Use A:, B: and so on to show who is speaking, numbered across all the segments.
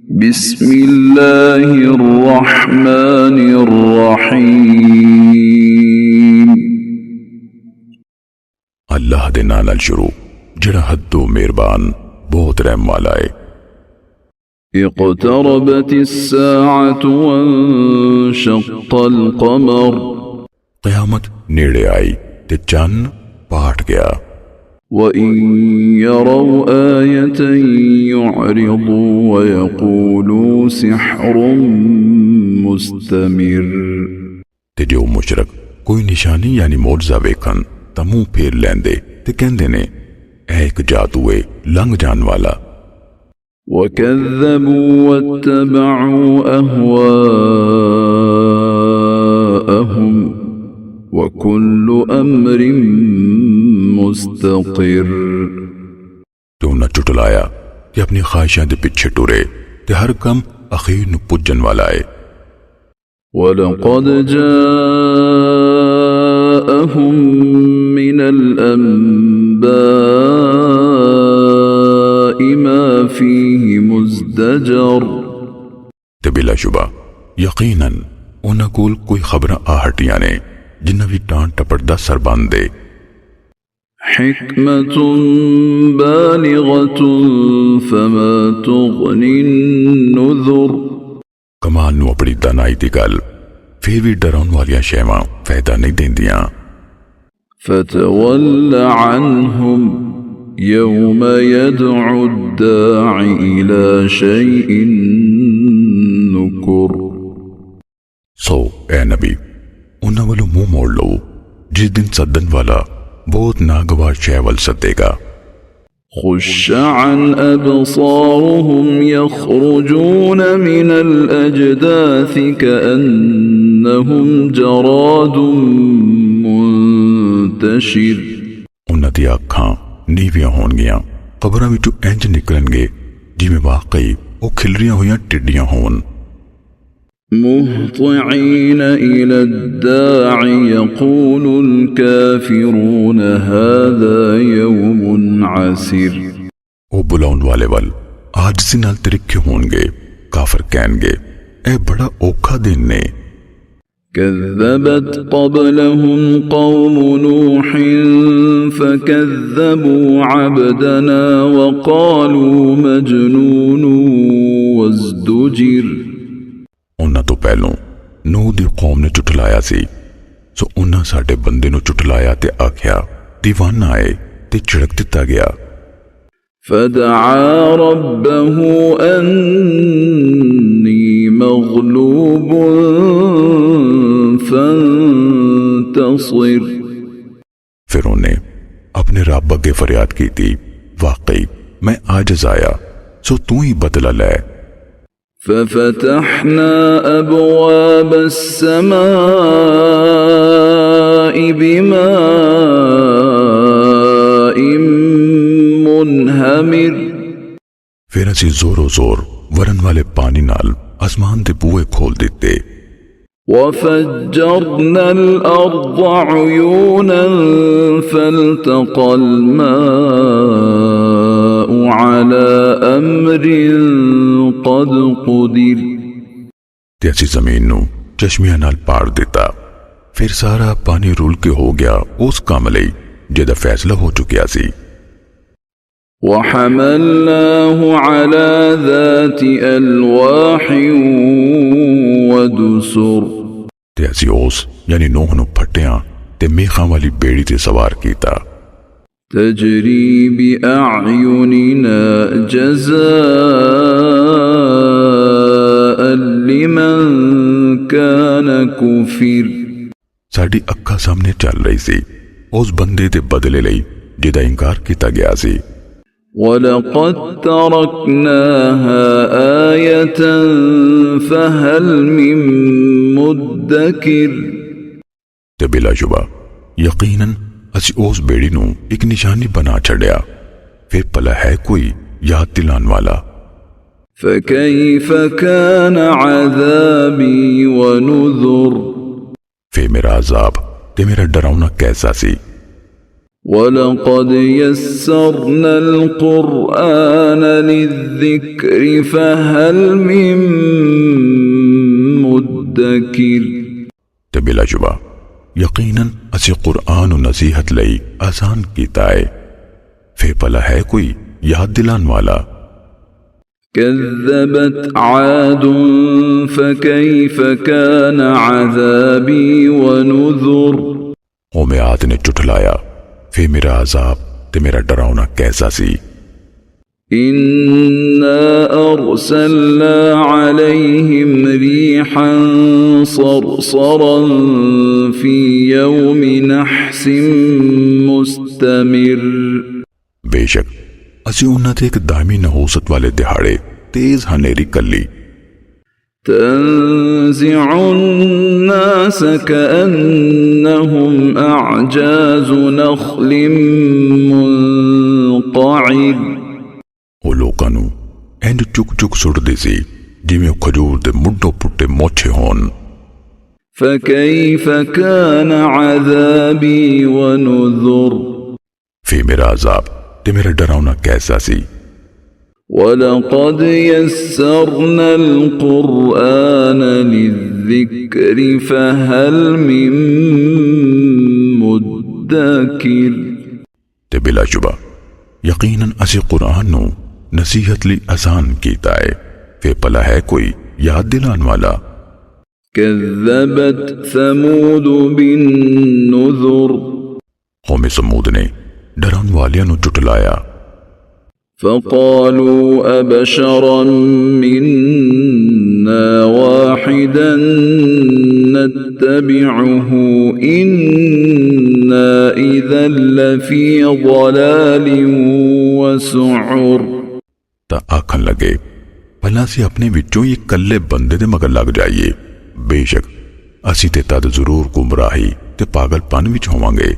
A: बिस्मिल्लाहिर्रहमानिर्रहीम।
B: अल्लाह दे नाल नाल शुरू जिहड़ा हद्दो मेहरबान बहुत रहम वाला है।
A: इक़्तरबतिस्साअतु वंशक़्क़ल क़मर।
B: क़यामत नेड़े आई ते चन्न पाट गया।
A: वइन यरौ आयतन युअरिदू वयक़ूलू सिहरुम मुस्तमिर।
B: ते जो मुशरक कोई निशानी यानी मोज़ा वेखन तां मुंह फेर लैंदे ते कहंदे ने ऐ एक जादू है लंघ जान वाला।
A: वकज़्ज़बू वत्तबअू अहवाअहुम वकुल्लु अम्रिन मुस्तक़िर।
B: ते उन्हां झुटलाया ते अपनी ख्वाहिशां दे पिछे टुरे ते हर कम अखीर नूं पुज्जन वाला है।
A: वलक़द जाअहुम मिनल अंबाइ मा फ़ीहि मुज़्दजर।
B: ते बिलाशुबा यकीनन उन्हां कोल कोई खबरां आ हटियां ने जिन्हां दी टांट टपड़दा सरबंध है।
A: हिकमतुन बालिगतुन फमा तुग़निन नुज़ुर।
B: कमाल नूं अपनी दानाई दी गल फिर भी डराउण वालियां शैवां फायदा नहीं देंदियां।
A: फ़तवल्ल अन्हुम यौम यदअु दाइ इला शैइन नुकुर।
B: सो ए नबी उन्हां वालों मुंह मोड़ लो जिस दिन सदन वाला बहुत नागवार शैवल सदेगा।
A: खुश्श अन अबसारुहुम यखरुजून मिनल अजदाथि कअन्नहुम जरादुम मुंतशिर।
B: उन्हां दी अखां नीवियां होणगियां कबरां विचों इंज निकलणगे जिवें वाकई वो खिलरियां होईयां टिड्डियां होण।
A: मुहतिईन इला दाइ यक़ूलुल काफ़िरून हाज़ा यौमुन असीर।
B: वो बुलाउण वाले वल आजिज़ी नाल तरिखे होणगे काफिर कहणगे ए बड़ा औखा दिन ने।
A: कज़्ज़बत क़ब्लहुम क़ौम नूहिन फ़कज़्ज़बू अब्दना वक़ालू मजनून वज़्दुजिर।
B: उन्हां तो पहलों नूह दी कौम ने झुठलाया सी सो उन्हां साडे बंदे नूं झुठलाया ते आख्या दीवाना है ते झिड़क दिता गया।
A: फदआ रब्बहु अन्नी मग़लूबुन फंतसिर।
B: फिर उन्हें अपने रब अगे फरियाद की थी वाकई मैं आजिज़ आया सो तू ही बदला लै।
A: फफ़तहना अबवाब अस्समाइ बिमाइन मुनहमिर।
B: फिर असी जोरो जोर वरन वाले पानी नाल आसमान दे बूहे खोल दिते।
A: वफ़ज्जरनल अर्ज़ उयूनन फ़ल्तक़ल माउ अला अम्रिन क़द क़ुदिर।
B: ते असी जमीन नूं चश्मियां नाल पाड़ दिता फिर सारा पानी रुल के हो गया उस काम लई जिहदा फैसला हो चुकिया सी।
A: वहमलनाहु अला ज़ाति अलवाहिन वदुसुर।
B: ते असी उस यानी नूह नूं फटियां ते मेखां वाली बेड़ी ते सवार कीता।
A: तजरी बिअअयुनिना जज़ाअन लिमन कान कुफिर।
B: साडी अक्खां सामने चल रही सी उस बंदे दे बदले लई जिहदा इंकार किया गया सी।
A: वलक़द तरकनाहा आयतन फ़हल मिन मुद्दकिर।
B: ते बिलाशुबा यकीनन असी उस बेड़ी नूं एक निशानी बना छड़िया फिर भला है कोई याद दिलान वाला।
A: फ़कैफ़ कान अज़ाबी वनुज़ुर।
B: फिर मेरा अजाब ते मेरा डरावना कैसा सी।
A: वलक़द यस्सरनल क़ुरआन लिज़्ज़िक्रि फ़हल मिन मुद्दकिर।
B: ते बिलाजुबा यकीनन असी कुरान नसीहत लई आसान कीता है, फिर भला है कोई याद दिलान वाला।
A: कज़्ज़बत आदुन फ़कैफ़ कान अज़ाबी व नुज़ुर।
B: कौम आद ने झुठलाया, फिर मेरा अजाब ते मेरा डरावना कैसा सी।
A: इन्ना अरसलना अलैहिम रीहन सरसरन फी यौमि नहसिन मुस्तमिर।
B: बेशक असी उन्हां ते एक दामी नहूसत वाले दिहाड़े तेज हनेरी कली।
A: तंज़िउन नास कअन्नहुम अअजाज़ु नख़लिन मुनक़इर।
B: वो लोकां नूं इंज चुक चुक सुटदी सी जिवें खजूर दे मुड्ढों पुट्टे मोछे होन।
A: फ़कैफ़ कान अज़ाबी व नुज़ुर।
B: फिर मेरा अजाब ते मेरा डरावना कैसा सी।
A: वलक़द यस्सरनल क़ुरआन लिज़्ज़िक्रि फ़हल मिन मुद्दकिर।
B: ते बिलाशुबा यकीनन असी कुरान नूं नसीहत ली आसान कीता है, फिर भला है कोई याद दिलान वाला।
A: कज़्ज़बत समूद बिन्नुज़ुर।
B: कौम समूद ने डरावन वालियां नूं झुठलाया।
A: फ़क़ालू अबशरन मिन्ना वाहिदन नत्तबिउहु इन्ना इज़न लफ़ी ज़लालिन व सुउर।
B: ता आखन लगे, भला असी अपने विचों ही कल्ले बंदे दे मगर लग जाइए, बेशक असी ते तद जरूर गुमराही ते पागलपन विच होवांगे।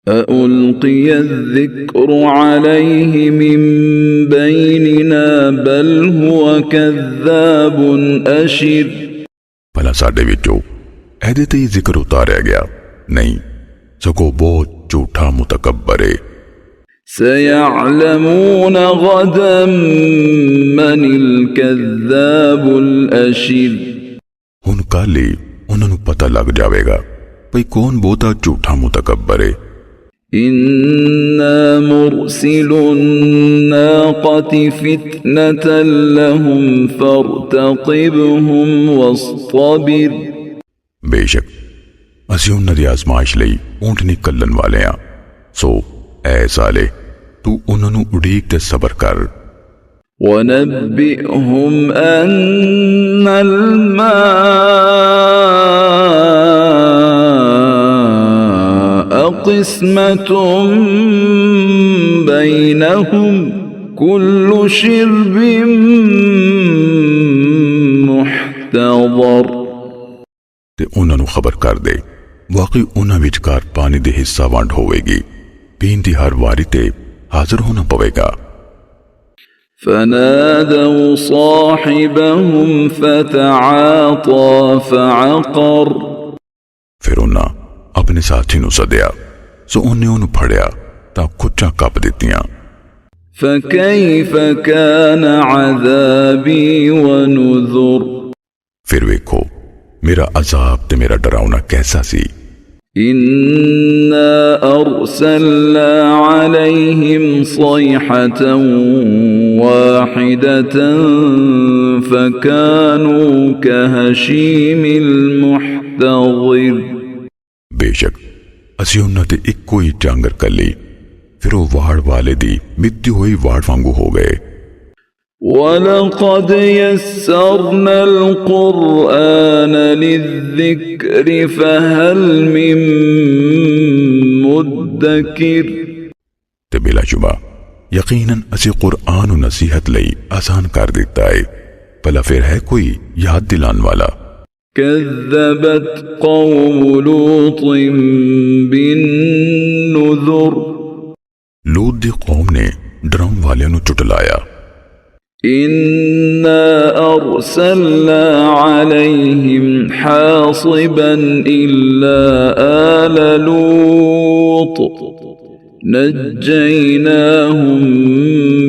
A: अउल्क़िय ज़िक्रु अलैहि मिन बैनिना बल हुवा कज़्ज़ाबुन अशिर।
B: भला साडे विचों ऐदे ते ही जिक्र उतारिया गया, नहीं सगो बहुत झूठा मुतकब्बर है।
A: सयअलमून गदन मनिल कज़्ज़ाबुल अशिर।
B: हुन कल ही उन्हां नूं पता लग जावेगा भई कौन बहुता झूठा मुतकब्बर है।
A: इन्ना मुरसिलुन नाक़ति फ़ितनतन लहुम फ़र्तक़िबहुम वस्तबिर।
B: बेशक असी उन्हां दी आज़माइश लई ऊंटनी कल्लन वाले हां, सो ऐ साले तू उन्हां नूं उड़ीक ते सबर कर।
A: वनब्बिअहुम अन्नल माअ क़िस्मतुन बैनहुम कुल्लु शिर्बिन मुहतज़र।
B: ते उन्हां नूं खबर कर दे, वाकई उन्हां विचकार पानी दी हिस्सा वंड होवेगी, पीन दी हर वारी ते हाजिर होना पवेगा।
A: फनादौ साहिबहुम फतआता फअक़र।
B: फिर उन्हां अपने साथी नूं सदिया, सो उन्हें उन्हूं फड़िया तां खुच्चां कप दित्तियां।
A: फकैफ़ कान अज़ाबी व नुज़ुर।
B: फिर वेखो मेरा अजाब ते मेरा डरावना कैसा सी।
A: इन्ना अरसलना अलैहिम सयहतन वाहिदतन फकानू कहशीमिल मुहतज़िर।
B: बेशक असी उन्हां ते इक्को ही जांगर कली, फिर वो वाड़ वाले दी मित्ती हुई वाड़ वांगू हो गए।
A: वलक़द यस्सरनल क़ुरआन लिज़्ज़िक्रि फ़हल मिन मुद्दकिर।
B: ते बिलाशुबा यकीनन असी कुरान नसीहत लई आसान कर दिता है, भला फिर है कोई याद दिलान वाला।
A: कज़्ज़बत कौम लूतिन बिन्नुज़ुर।
B: लूत दी कौम ने डरावन वालियां नूं झुठलाया।
A: इन्ना अरसलना अलैहिम हासिबन इल्ला आल लूत لوط نجيناهم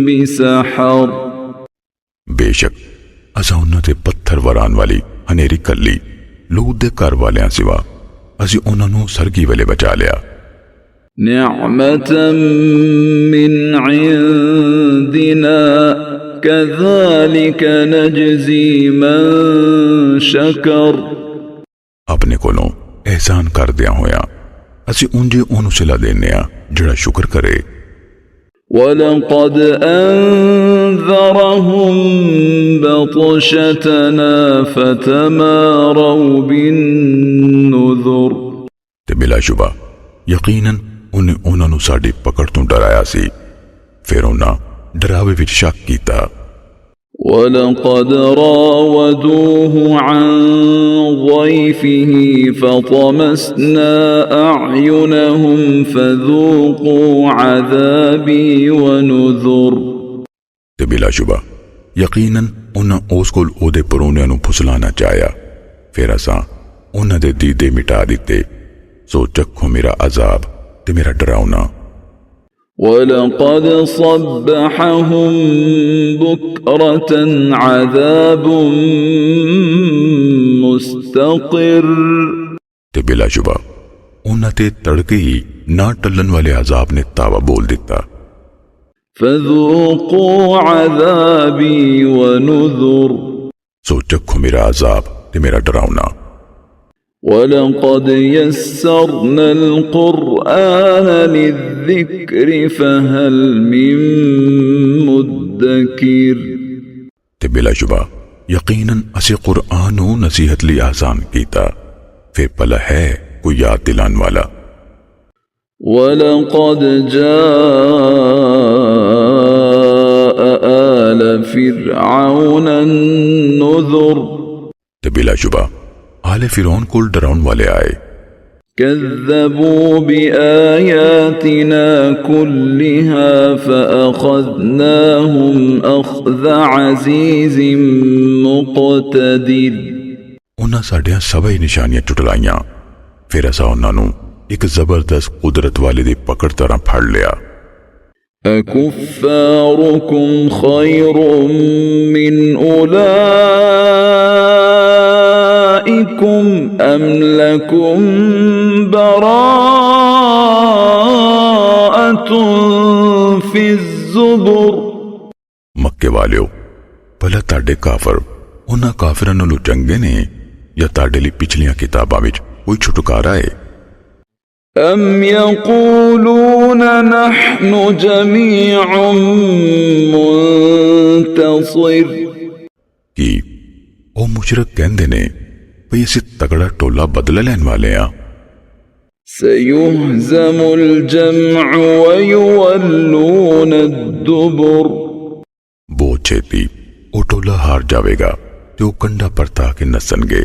A: بسحر
B: बेशक असां उन्हां ते पत्थर वरान वाली हनेरी कल्ली लूत दे घर वालियां सिवा असीं उन्हां नूं सरगी वेले बचा लिया।
A: نعمة من عندنا كذلك نجزي من شكر
B: अपने कोलों एहसान कर दिया होया असीं उंजे ओनू सिला देने आ जिहड़ा शुक्र करे।
A: ولقد أنذرهم بطشتنا فتماروا بالنذر
B: ते बिलाशुबा यकीनन उन्हें उन्हां नूं साडी पकड़ तों डराया सी फिर उन्हां डरावे विच शक कीता।
A: ولقد راودوه عن ضيفه فطمسنا أعينهم فذوقوا عذابي ونذر
B: ते बिलाशुबा यकीनन उन्हां उस कोल ओदे परोनियां नूं फुसलाना चाहया फिर असां उन्हां दे दीदे मिटा दिते सो चखो मेरा अजाब ते मेरा डरावना।
A: ولقد صبحهم بكرة عذاب مستقر
B: ते बिलाशुबा उन्हां ते तड़के ही ना टलन वाले अजाब ने तावा बोल दिता।
A: فذوقوا عذابي ونذر
B: सो चखो मेरा अजाब ते मेरा डरावना।
A: ولقد يسرنا القرآن للذكر فهل من مدكر
B: ते बिलाशुबा यकीनन असी कुरआन नूं नसीहत लई आसान कीता फिर भला है कोई याद दिलान वाला।
A: ولقد جاء آل فرعون النذر
B: ते बिलाशुबा आले फिरौन कोल डराउन वाले आए
A: كذبوا بآياتنا كلها فأخذناهم أخذ عزيز مقتدر
B: उन्हां साडियां सभई निशानियां टुटलाइयां फिर असां उन्हां नूं एक जबरदस्त कुदरत वाले दी पकड़ तरह फड़ लिया।
A: أكفاركم خير من أولئكم أم لكم براءة في الزبر
B: मक्के वालियो भला ताडे काफर उन्हां काफिरां नालों चंगे ने या ताडे लई पिछलियां किताबां विच कोई छुटकारा है।
A: أم يقولون نحن جميع منتصر
B: कि ओ मुशरक कहंदे ने भई असीं तगड़ा टोला बदला लैण वाले आ।
A: سيهزم الجمع ويولون الدبر
B: बहुत छेती ओ टोला हार जावेगा ते ओ कंडा परता के नसणगे।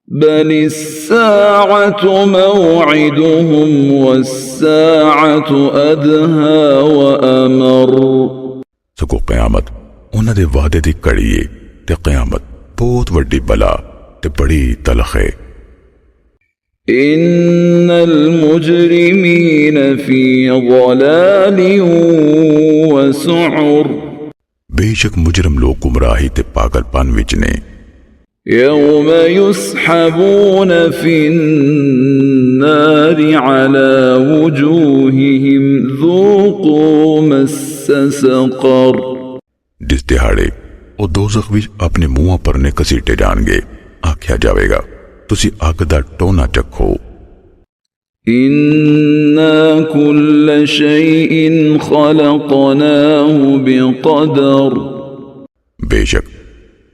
A: بل الساعة موعدهم والساعة أدهى وأمر
B: सगो क़यामत उन्हां दे वादे दी कड़ी है ते क़यामत बहुत वड्डी बला ते बड़ी तलख है।
A: إن المجرمين في ضلال وسعر
B: बेशक मुजरम लोग गुमराही ते पागलपन विच ने।
A: يوم يسحبون في النار على وجوههم ذوقوا مس سقر
B: जिस दिहाड़े ओ दोज़ख विच अपने मुंहां पर ने घसीटे जाणगे आख्या जावेगा तुसी अग दा टोना चखो।
A: إنا كل شيء خلقناه بقدر
B: बेशक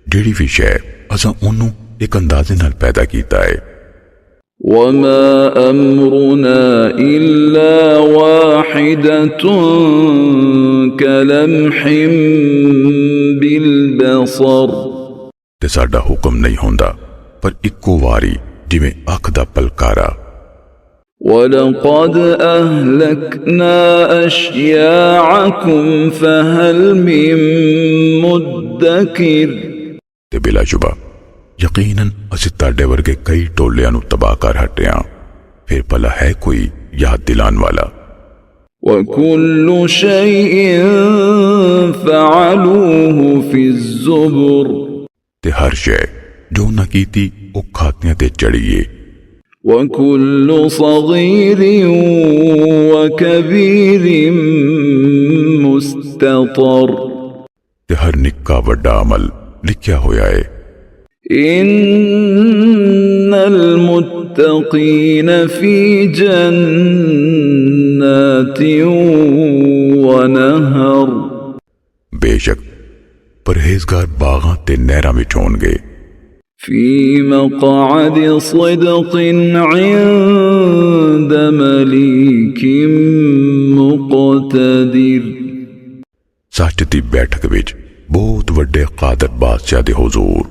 B: जेड़ी भी शै असां ओनू एक अंदाजे नाल पैदा कीता है।
A: وما أمرنا إلا واحدة كلمح بالبصر
B: ते साडा हुक्म नहीं होंदा पर इक्को वारी जिवें अख दा पलकारा।
A: ولقد أهلكنا أشياعكم فهل من مدكر
B: ते बिलाशुबा यकीनन असीं ताडे वर्गे कई टोलियां नूं तबाह कर हटिया फिर भला है कोई याद दिलान वाला।
A: وكل شيء فعلوه في الزبر
B: ते हर शय जो ना कीती ओ खातियां ते चढ़िए।
A: وكل صغير وكبير مستطر
B: ते हर निक्का वड्डा अमल लिखिया होया है।
A: إن المتقين في جنات ونهر
B: बेशक परहेजगार बागां ते नहरां विच होणगे।
A: في مقعد صدق عند مليك مقتدر
B: सच दी बैठक विच बहुत वड्डे कादर बादशाह दे हुजूर।